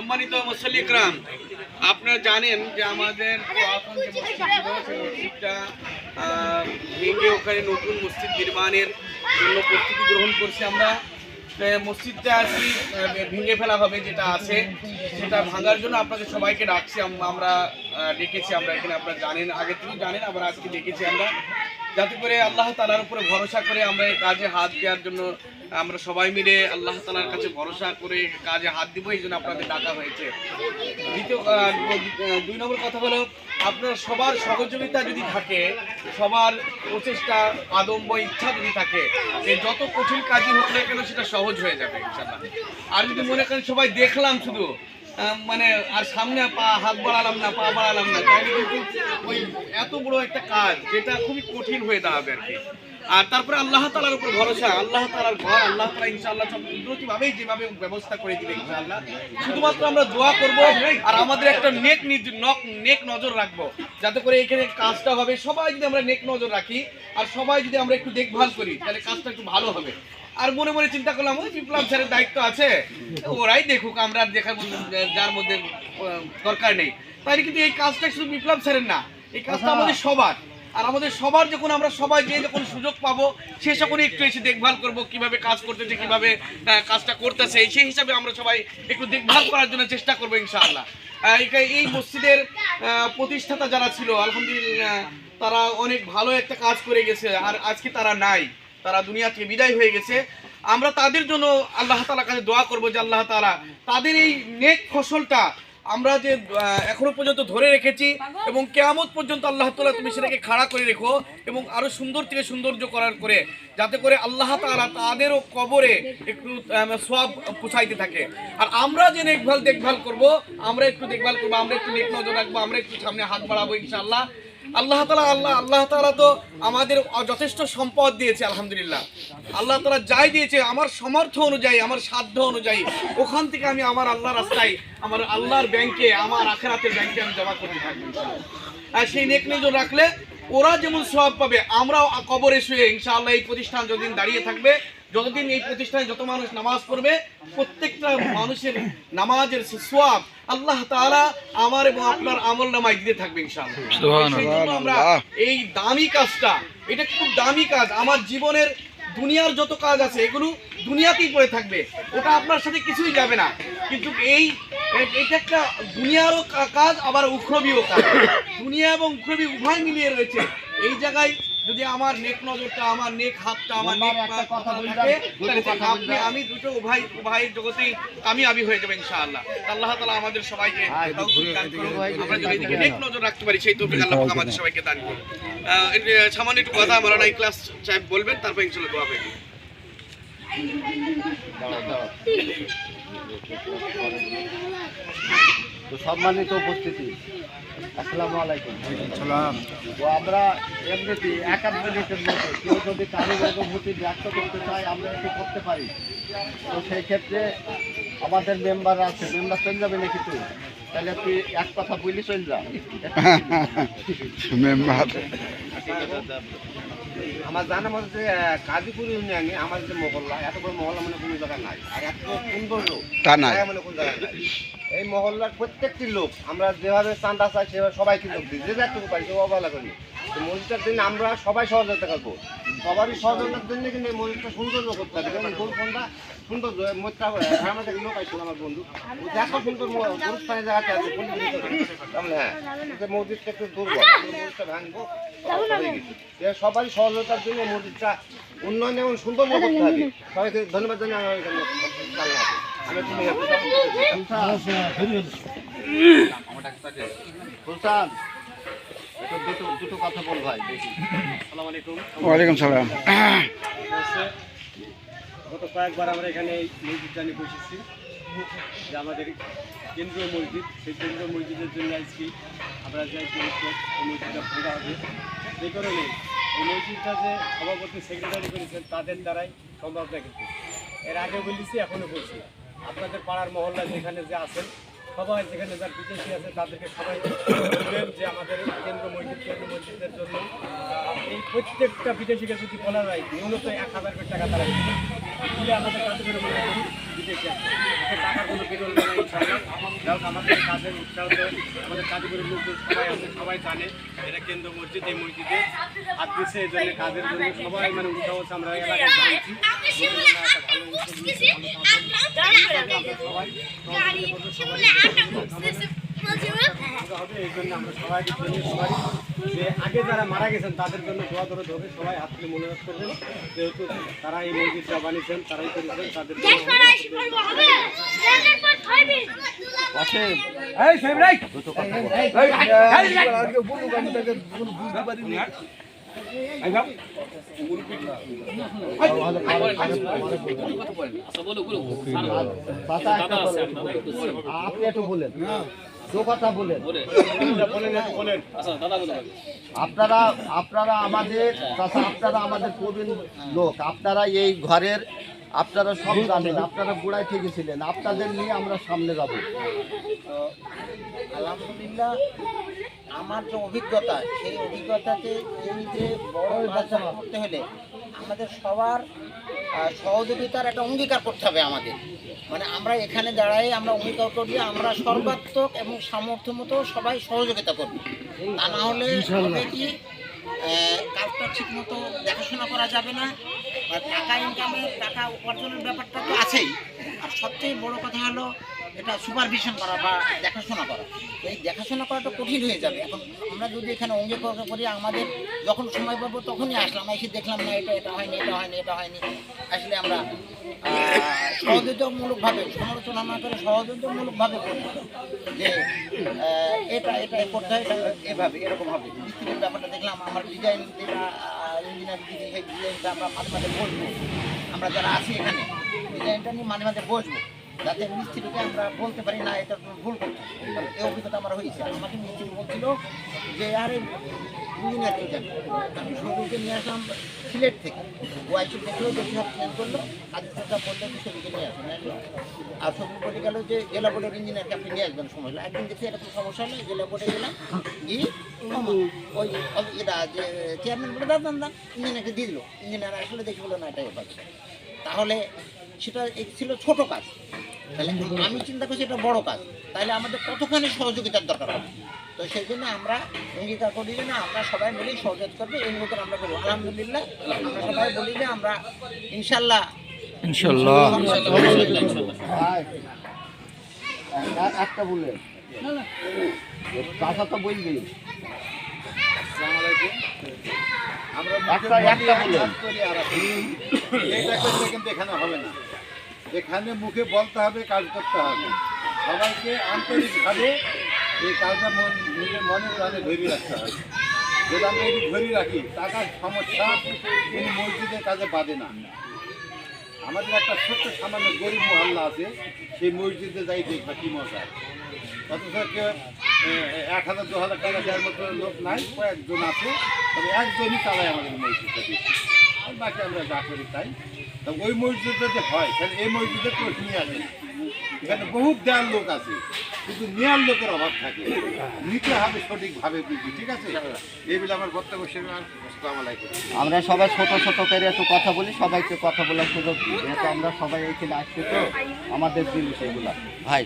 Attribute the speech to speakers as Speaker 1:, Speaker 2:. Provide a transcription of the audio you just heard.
Speaker 1: সম্মানিত মুসল্লি ইকরাম, আপনারা জানেন যে আমাদের পুরাতন যে মসজিদ ছিল সেই মসজিদটা ভেঙে ওখানে নতুন মসজিদ নির্মাণের জন্য প্রস্তুতি গ্রহণ করছি আমরা। মসজিদটা আর কি ভেঙে ফেলা হবে, যেটা আছে সেটা ভাঙার জন্য আপনাদের সবাইকে ডাকছি, আমরা ডেকেছি। আমরা এখানে আপনারা জানেন, আগে থেকেই জানেন, আবার আজকে ডেকেছি আমরা, যাতে করে আল্লাহ তাআলার উপরে ভরসা করে আমরা এই কাজে হাত দেওয়ার জন্য আমরা সবাই মিলে আল্লাহ তাআলার কাছে ভরসা করে কাজে হাত দিব, এই জন্য আপনাদের ডাকা হয়েছে। দুই নম্বর কথা হলো, আপনার সবার সহযোগিতা যদি থাকে, সবার প্রচেষ্টা আদম্ব ইচ্ছা যদি থাকে, যত কঠিন কাজই হোক না কেন সেটা সহজ হয়ে যাবে ইনশাআল্লাহ। আর যদি মনে করেন সবাই দেখলাম শুধু, মানে আর সামনে হাত বাড়ালাম না, পা বাড়ালাম না, তাহলে কিন্তু ওই এত বড় একটা কাজ যেটা খুবই কঠিন হয়ে দাঁড়াবে আর কি। আর তারপরে আল্লাহ তাআলার উপর ভরসা, আল্লাহ তাআলার ঘর, আল্লাহ তাআলা ইনশাআল্লাহ সব কুদরতিভাবেই যেভাবে ব্যবস্থা করে দিবে ইনশাআল্লাহ। শুধুমাত্র আমরা দোয়া করব আর আমাদের একটা নেক নজর রাখবো, যাতে করে এখানে কাজটা হবে। সবাই যদি আমরা নেক নজর রাখি আর সবাই যদি আমরা একটু দেখভাল করি, তাহলে কাজটা একটু ভালো হবে। আর মনে মনে চিন্তা করলাম, ওই বিপ্লব স্যারের দায়িত্ব আছে, ওরাই দেখুক, আমরা দেখার যার মধ্যে দরকার নেই। তাই কিন্তু এই কাজটা শুধু বিপ্লব স্যারের না, এই কাজটা আমাদের সবার। আর আমাদের সবার যখন আমরা সবাই যে যখন সুযোগ পাবো, সে সকলে একটু এসে দেখভাল করব, কিভাবে কাজ করতেছে, কিভাবে কাজটা করতেছে, সেই হিসাবে আমরা সবাই একটু দেখভাল করার জন্য চেষ্টা করবো ইনশাআল্লাহ। এই মসজিদের প্রতিষ্ঠাতা যারা ছিল, আলহামদুলিল্লাহ তারা অনেক ভালো একটা কাজ করে গেছে, আর আজকে তারা নাই, তারা দুনিয়া থেকে বিদায় হয়ে গেছে। আমরা তাদের জন্য আল্লাহ তাআলার কাছে দোয়া করব যে আল্লাহ তাআলা তাদের এই নেক ফসলটা আমরা যে এখনো পর্যন্ত ধরে রেখেছি, এবং কিয়ামত পর্যন্ত আল্লাহ তাআলা তুমি সেটাকে খাড়া করে রেখো, এবং আরো সুন্দর থেকে সৌন্দর্য করার করে, যাতে করে আল্লাহ তাআলা তাদেরও কবরে একটু সওয়াব পৌঁছাইতে থাকে। আর আমরা যে দেখভাল করব, আমরা একটু দেখভাল করবো, আমরা একটু নেক নজর রাখবো, আমরা একটু সামনে হাত বাড়াবো ইনশাআল্লাহ। আল্লাহ তাআলা তো আমাদের যথেষ্ট সম্পদ দিয়েছে, আলহামদুলিল্লাহ। আল্লাহ তাআলা যাই দিয়েছে, আমার সামর্থ্য অনুযায়ী, আমার সাধ্য অনুযায়ী, ওখান থেকে আমি আমার আল্লাহর রাস্তায়, আমার আল্লাহর ব্যাংকে, আমার আখিরাতের ব্যাংকে আমি জমা করতে থাকবো। আর সেই নেক নজর রাখলে ওরা যেমন সওয়াব পাবে, আমরাও কবরে শুয়ে ইনশাআল্লাহ এই প্রতিষ্ঠান যতদিন দাঁড়িয়ে থাকবে, যতদিন এই প্রতিষ্ঠানে যত মানুষ নামাজ পড়বে, প্রত্যেকটা মানুষের নামাজের সওয়াব আল্লাহ তাআলা আমার এবং আপনার আমলনামায় দিতে থাকবে ইনশাআল্লাহ। সুবহানাল্লাহ। আমরা এই দামি কাজটা, এটা খুব দামি কাজ। আমার জীবনের দুনিয়ার যত কাজ আছে এগুলো দুনিয়াতেই পড়ে থাকবে, ওটা আপনার সাথে কিছুই যাবে না। কিন্তু এটা একটা দুনিয়ারও কাজ, আবার উখরবিও কাজ। দুনিয়া এবং উখরবি উভয় মিলিয়ে রয়েছে। এই জায়গায় যদি আমার নেক নজরটা, আমার নেক হাতটা, আমার নেক কথা থাকে, তাহলে আমি দুটো উভয় জগতেই কামিয়াবি হয়ে যাবে ইনশাআল্লাহ। আল্লাহ তাআলা আমাদের সবাইকে তৌফিক দান করুন, আমরা যদি এদিকে নেক নজর রাখতে পারি, সেই তৌফিক আল্লাহ আমাদের সবাইকে দান করুন। সামান্য একটু কথা মাওলানা ইখলাস সাহেব বলবেন, তারপর ইনশাআল্লাহ দোয়া হবে।
Speaker 2: তো সম্মানিত উপস্থিতি, আসসালামু আলাইকুম। তো আমরা এমনিতে 1-1 মিনিটের মধ্যে কেউ যদি কারিগর অনুভূতি ব্যক্ত করতে চায়, আমরা একটু করতে পারি। তো সেই ক্ষেত্রে আমাদের মেম্বার আছে, মেম্বার চলে যাবে নাকি তুই? তাহলে তুই এক কথা বলি চল যা মেম্বার। আমার জানা মধ্যে কাজীপুর ইউনিয়নে আমার যে মহল্লা, এত বড় মহল্লা মানে কোনো জায়গায় নাই, আর এত সুন্দর লোক মানে কোনো জায়গায় নাই। এই মহল্লার প্রত্যেকটি লোক আমরা যেভাবে চাঁদা চাই সেভাবে সবাইকে লোক দিই, যে একটু পাই সে অবহেলা করি। তো মসজিদটার জন্য আমরা সবাই সহযোগিতা করবো, সবারই সহযোগিতার জন্য কিন্তু এই মসজিদটা সৌন্দর্য করতে হবে। যেমন গোলফোনটা সৌন্দর্য, মসজিদটা আমার থেকে লোক আসছিল আমার বন্ধু, দেখো সুন্দর অনুষ্ঠানের জায়গাতে আছে, তাহলে হ্যাঁ মসজিদটা একটু দুর্বল, মসজিদটা ভাঙবো। সবারই সহযোগিতার জন্য মসজিদটা উন্নয়ন এবং সুন্দর করতে হবে। সবাইকে ধন্যবাদ জানিয়ে আমি দুটো কথা বল ভাই। আসসালামু আলাইকুম। ওয়ালাইকুম সালাম। গত কয়েকবার আমরা এখানে মসজিদটা নিয়ে বসেছি, যে আমাদের কেন্দ্রীয় মসজিদ, সেই কেন্দ্রীয় মসজিদের জন্য আজকে আমরা যাই এই মসজিদটা ভাঙা হবে। এই কারণে এই মসজিদটা যে সভাপতি সেক্রেটারি করেছেন তাদের দ্বারাই সম্ভব না। কিন্তু এর আগে বলেছি, এখনও বলছি, আপনাদের পাড়ার মহল্লা যেখানে যে আছেন, সবাই যেখানে যার বিদেশি আছে তাদেরকে সবাই বলবেন যে আমাদের কেন্দ্র মসজিদের জন্য এই প্রত্যেকটা বিদেশিকে যদি বলা যায় ন্যূনতম 1000 টাকা তারা দিলে আমাদের কাছে বিদেশি আছে।
Speaker 3: আমাদেরকে টাকার কোনো বিরল নেই ইনশাআল্লাহ। যাই হোক, আমাদের কাজের উৎসাহ তো আমাদের কাজগুলোর লোকজন সবাই আছে, সবাই জানে এটা কেন্দ্র মসজিদ। এই মসজিদে হাত দিচ্ছে এই জন্য কাজের জন্য সবাই মানে উৎসাহ হচ্ছে, আমরা এলাকায় জানছি একটা ভালো উদ্যোগ নিচ্ছে, হবে। এই জন্য আমরা সবাই সবাই যে আগে যারা মারা গেছেন তাদের জন্য দোয়া করে ধরে সবাই হাত তুলে মনোযোগ করবেন, যেহেতু তারা এই মসজিদটা বানিয়েছেন, তারাই করেছেন, তাদের
Speaker 2: আপনি একটু বলেন, কথা বলেন। আপনারা আমাদের প্রবীণ লোক, আপনারা এই ঘরের আপনারা সব জানেন, আপনারা গোড়ায় থেকে ছিলেন, আপনাদের নিয়ে আমরা সামনে যাব।
Speaker 4: আলহামদুলিল্লাহ, আমার যে অভিজ্ঞতা সেই অভিজ্ঞতাতে এই যে বড় কাজটা করতে হলে আমাদের সবার সহযোগিতার একটা অঙ্গীকার করতে হবে আমাদের। মানে আমরা এখানে দাঁড়াই আমরা অঙ্গীকার করি আমরা সর্বাত্মক এবং সামর্থ্য মতো সবাই সহযোগিতা করব। তা না হলে হবে কি কাজটা ঠিক মতো দেখাশোনা করা যাবে না, আর টাকা ইনকামের টাকা উপার্জনের ব্যাপারটা তো আছেই, আর সবচেয়ে বড় কথা হলো এটা সুপারভিশন করা বা দেখাশোনা করা। এই দেখাশোনা করাটা কঠিন হয়ে যাবে। এখন আমরা যদি এখানে অঙ্গীকার করি আমাদের যখন সময় পাবো তখনই আসলাম, এসে দেখলাম না এটা হয়নি এটা হয়নি এটা হয়নি, আসলে আমরা সহযোগিতামূলকভাবে সমালোচনা না করে সহযোগিতামূলকভাবে করবো যে এটা এটা করতে হয়, এটা এভাবে এরকম হবে। মিস্ত্রির ব্যাপারটা দেখলাম আমার ডিজাইন যেটা ইঞ্জিনিয়ার দিদি সেই ডিজাইনটা আমরা মাঝে মাঝে বসবো, আমরা যারা আছি এখানে ডিজাইনটা নিয়ে মাঝে মাঝে বসবো, যাতে মিস্ত্রিকে আমরা বলতে পারি না এটা ভুল করছে। এই অভিজ্ঞতা আমার হয়েছে। আমাকে মিস্ত্রি বলছিল যে আরে ইঞ্জিনিয়ারকে যাবে, আমি সবুজকে নিয়ে আসলাম সিলেট থেকে, ও আইসি দেখলো দেখি সব চেঞ্জ করলো, কাজের সাথে বললো যে সবুজকে নিয়ে আসবেন, আর সবুজ বলে গেল যে জেলা বোর্ডের ইঞ্জিনিয়ারকে আপনি নিয়ে আসবেন সময় হলো। একদিন দেখি এরকম সমস্যা হলো, জেলা বোর্ডে গেলাম কি ওই এটা যে চেয়ারম্যান বলে দাদা দাদা ইঞ্জিনিয়ারকে দিয়ে দিল, ইঞ্জিনিয়ার আসলে দেখি বলো না এটাই এভাবে। তাহলে সেটা ছিল ছোট কাজ, তাহলে আমি চিন্তা করছি এটা বড় কাজ, তাহলে আমাদের কতখানি সহযোগিতার দরকার হবে। তো সেই জন্য আমরা অঙ্গীকার করি যে না আমরা সবাই মিলেই সহযোগিতা করবো, এই মতো আমরা করবো। আলহামদুলিল্লাহ আমরা সবাই বলি যে আমরা ইনশাল্লাহ
Speaker 2: একটা বললেন কথা তো বলবি,
Speaker 5: কিন্তু এখানে হবে না, এখানে মুখে বলতে হবে, কাজ করতে হবে, সবাইকে আন্তরিকভাবে এই কাজটা নিজের মনে প্রাণে ধরে রাখতে হবে। যদি আমরা এটি ধরে রাখি টাকার সমস্যা কোনো মসজিদের কাজে বাদে না। আমাদের একটা ছোট্ট সামান্য গরিব মহল্লা আছে, সেই মসজিদে যাই দেখবা কি মজা, অথচ কেউ 1000 2000 টাকা দেওয়ার মতো লোক নাই, কয়েকজন আছে, তবে একজনই চালায় আমাদের মসজিদটা বেশি, আর বাকি আমরা যা করি তাই। তা ওই মসজিদটা যে হয় তাহলে এই মসজিদে কেউ নিয়ে আসে না, এখানে বহুত দেওয়ার লোক আছে, কিন্তু নেওয়ার লোকের অভাব থাকে, নিতে হবে সঠিকভাবে বুঝি। ঠিক আছে, এই বলে আমার বক্তব্য শেষ। আসসালামু আলাইকুম।
Speaker 2: আমরা সবাই ছোট ছোট করে একটু কথা বলি, সবাইকে কথা বলার সুযোগ দিই, যেহেতু আমরা সবাই এইখানে আসছি তো আমাদের জিনিস এগুলা ভাই।